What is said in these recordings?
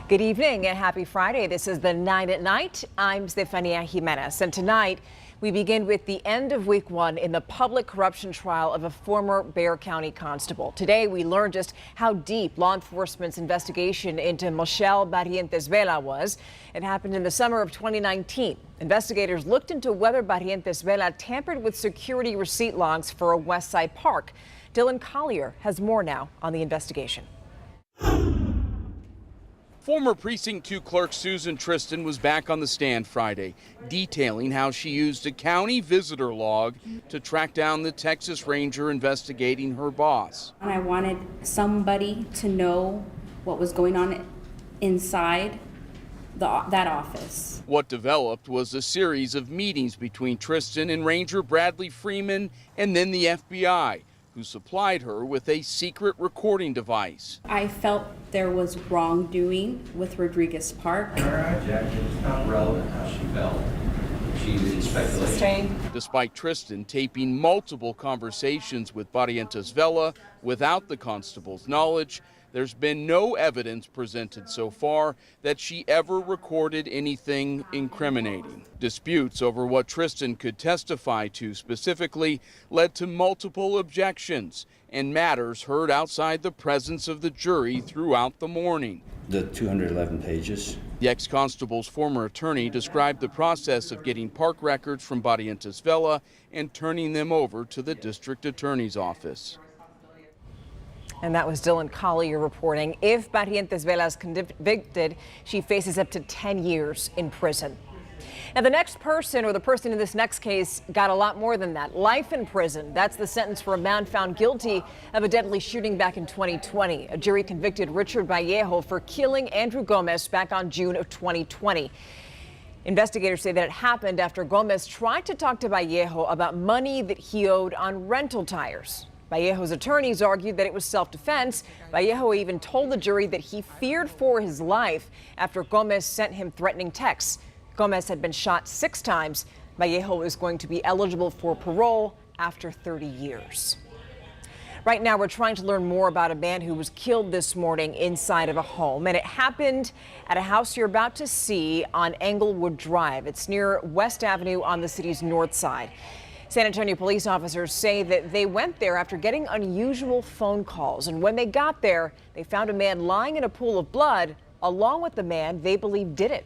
Good evening and happy Friday. This is the 9 at Night. I'm Stephania Jimenez, and tonight we begin with the end of week one in the public corruption trial of a former Bexar County constable. Today we learned just how deep law enforcement's investigation into Michelle Barrientos Vela was. It happened in the summer of 2019. Investigators looked into whether Barrientos Vela tampered with security receipt logs for a West Side park. Dylan Collier has more now on the investigation. Former Precinct 2 clerk Susan Tristan was back on the stand Friday, detailing how she used a county visitor log to track down the Texas Ranger investigating her boss. And I wanted somebody to know what was going on inside that office. What developed was a series of meetings between Tristan and Ranger Bradley Freeman and then the FBI, who supplied her with a secret recording device. I felt there was wrongdoing with Rodriguez Park. Her objection is not relevant how she felt. She is speculation. Despite Tristan taping multiple conversations with Barrientos Vela without the constable's knowledge, there's been no evidence presented so far that she ever recorded anything incriminating. Disputes over what Tristan could testify to specifically led to multiple objections and matters heard outside the presence of the jury throughout the morning. The 211 pages. The ex-constable's former attorney described the process of getting park records from Barrientos Vela and turning them over to the district attorney's office. And that was Dylan Collier reporting. If Barrientos Vela is convicted, she faces up to 10 years in prison. Now, the next person, or the person in this next case, got a lot more than that. Life in prison. That's the sentence for a man found guilty of a deadly shooting back in 2020. A jury convicted Richard Vallejo for killing Andrew Gomez back on June of 2020. Investigators say that it happened after Gomez tried to talk to Vallejo about money that he owed on rental tires. Vallejo's attorneys argued that it was self-defense. Vallejo even told the jury that he feared for his life after Gomez sent him threatening texts. Gomez had been shot 6 times. Vallejo is going to be eligible for parole after 30 years. Right now, we're trying to learn more about a man who was killed this morning inside of a home, and it happened at a house you're about to see on Englewood Drive. It's near West Avenue on the city's north side. San Antonio police officers say that they went there after getting unusual phone calls, and when they got there, they found a man lying in a pool of blood, along with the man they believe did it.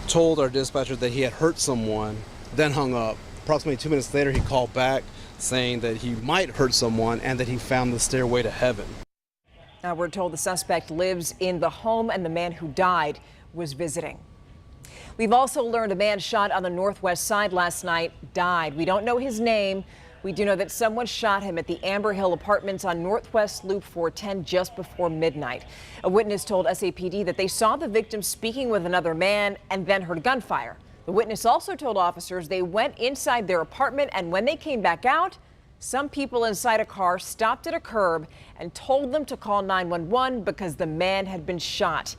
Told our dispatcher that he had hurt someone, then hung up. Approximately 2 minutes later, he called back saying that he might hurt someone and that he found the stairway to heaven. Now, we're told the suspect lives in the home and the man who died was visiting. We've also learned a man shot on the northwest side last night died. We don't know his name. We do know that someone shot him at the Amber Hill Apartments on Northwest Loop 410 just before midnight. A witness told SAPD that they saw the victim speaking with another man and then heard gunfire. The witness also told officers they went inside their apartment, and when they came back out, some people inside a car stopped at a curb and told them to call 911 because the man had been shot.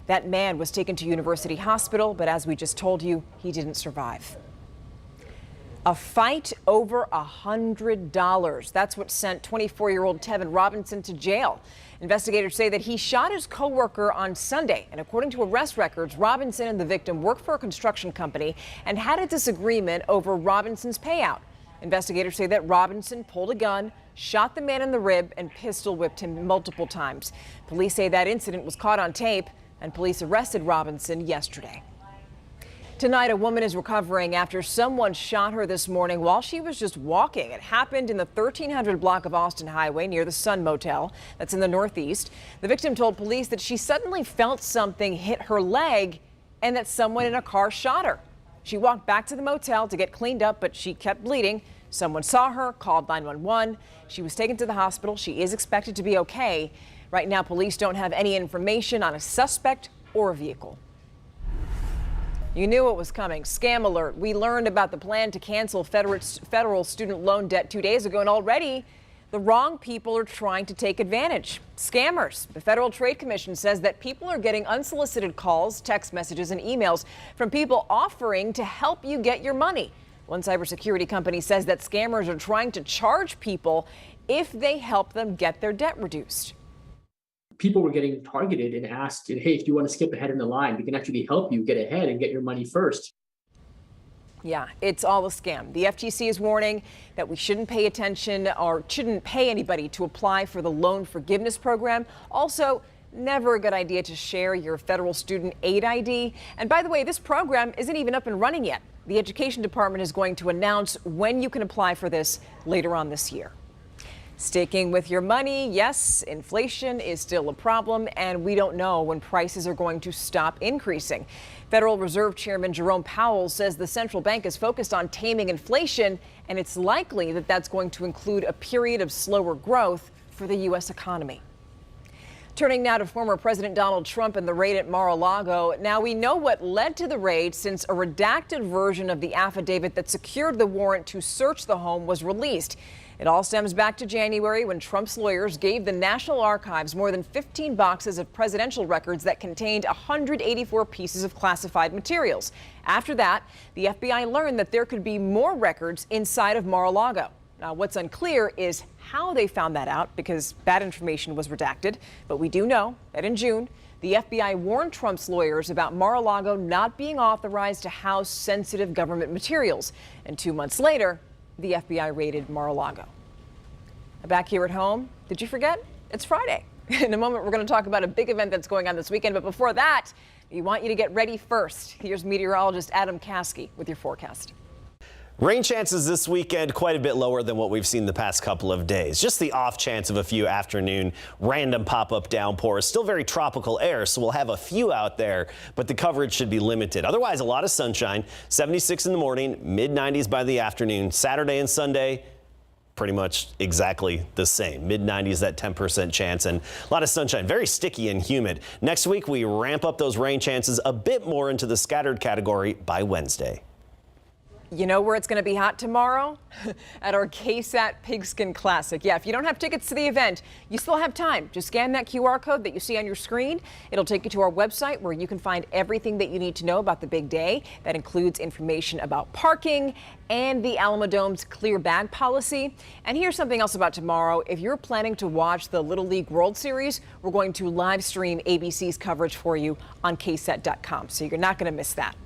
That man was taken to University Hospital, but as we just told you, he didn't survive. A fight over $100. That's what sent 24-year-old Tevin Robinson to jail. Investigators say that he shot his coworker on Sunday, and according to arrest records, Robinson and the victim worked for a construction company and had a disagreement over Robinson's payout. Investigators say that Robinson pulled a gun, shot the man in the rib, and pistol whipped him multiple times. Police say that incident was caught on tape, and police arrested Robinson yesterday. Tonight, a woman is recovering after someone shot her this morning while she was just walking. It happened in the 1300 block of Austin Highway near the Sun Motel. That's in the northeast. The victim told police that she suddenly felt something hit her leg and that someone in a car shot her. She walked back to the motel to get cleaned up, but she kept bleeding. Someone saw her, called 911. She was taken to the hospital. She is expected to be okay. Right now, police don't have any information on a suspect or a vehicle. You knew it was coming. Scam alert. We learned about the plan to cancel federal student loan debt 2 days ago, and already the wrong people are trying to take advantage. Scammers. The Federal Trade Commission says that people are getting unsolicited calls, text messages, and emails from people offering to help you get your money. One cybersecurity company says that scammers are trying to charge people if they help them get their debt reduced. people were getting targeted and asked, hey, if you want to skip ahead in the line, we can actually help you get ahead and get your money first. Yeah, it's all a scam. The FTC is warning that we shouldn't pay attention or shouldn't pay anybody to apply for the loan forgiveness program. Also, never a good idea to share your federal student aid ID. And by the way, this program isn't even up and running yet. The Education Department is going to announce when you can apply for this later on this year. Sticking with your money, yes, inflation is still a problem, and we don't know when prices are going to stop increasing. Federal Reserve Chairman Jerome Powell says the central bank is focused on taming inflation, and it's likely that that's going to include a period of slower growth for the U.S. economy. Turning now to former President Donald Trump and the raid at Mar-A-Lago. Now we know what led to the raid since a redacted version of the affidavit that secured the warrant to search the home was released. It all stems back to January when Trump's lawyers gave the National Archives more than 15 boxes of presidential records that contained 184 pieces of classified materials. After that, the FBI learned that there could be more records inside of Mar-A-Lago. Now, what's unclear is how they found that out because that information was redacted. But we do know that in June, the FBI warned Trump's lawyers about Mar-A-Lago not being authorized to house sensitive government materials. And 2 months later, the FBI raided Mar-A-Lago. Back here at home, did you forget? It's Friday. In a moment, we're going to talk about a big event that's going on this weekend. But before that, we want you to get ready first. Here's meteorologist Adam Caskey with your forecast. Rain chances this weekend quite a bit lower than what we've seen the past couple of days. Just the off chance of a few afternoon random pop-up downpours. Still very tropical air, so we'll have a few out there, but the coverage should be limited. Otherwise, a lot of sunshine. 76 in the morning, mid-90s by the afternoon. Saturday and Sunday, pretty much exactly the same. Mid-90s, that 10% chance, and a lot of sunshine. Very sticky and humid. Next week, we ramp up those rain chances a bit more into the scattered category by Wednesday. You know where it's going to be hot tomorrow? At our KSAT Pigskin Classic. Yeah, if you don't have tickets to the event, you still have time. Just scan that QR code that you see on your screen. It'll take you to our website where you can find everything that you need to know about the big day. That includes information about parking and the Alamodome's clear bag policy. And here's something else about tomorrow. If you're planning to watch the Little League World Series, we're going to live stream ABC's coverage for you on KSAT.com. So you're not going to miss that.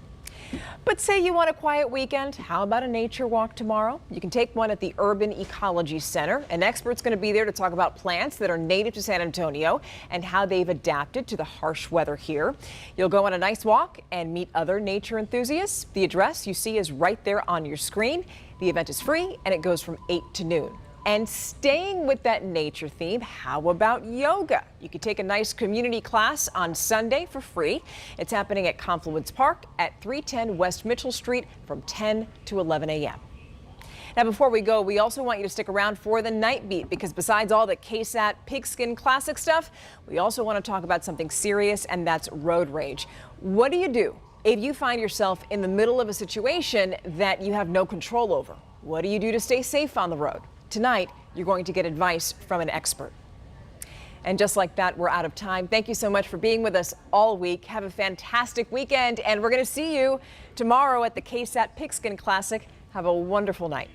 But say you want a quiet weekend, how about a nature walk tomorrow? You can take one at the Urban Ecology Center. An expert's going to be there to talk about plants that are native to San Antonio and how they've adapted to the harsh weather here. You'll go on a nice walk and meet other nature enthusiasts. The address you see is right there on your screen. The event is free and it goes from 8 to noon. And staying with that nature theme, how about yoga? You could take a nice community class on Sunday for free. It's happening at Confluence Park at 310 West Mitchell Street from 10 to 11 a.m. Now, before we go, we also want you to stick around for the Night Beat because besides all the KSAT Pigskin Classic stuff, we also want to talk about something serious, and that's road rage. What do you do if you find yourself in the middle of a situation that you have no control over? What do you do to stay safe on the road? Tonight, you're going to get advice from an expert. And just like that, we're out of time. Thank you so much for being with us all week. Have a fantastic weekend, and we're going to see you tomorrow at the KSAT Pigskin Classic. Have a wonderful night.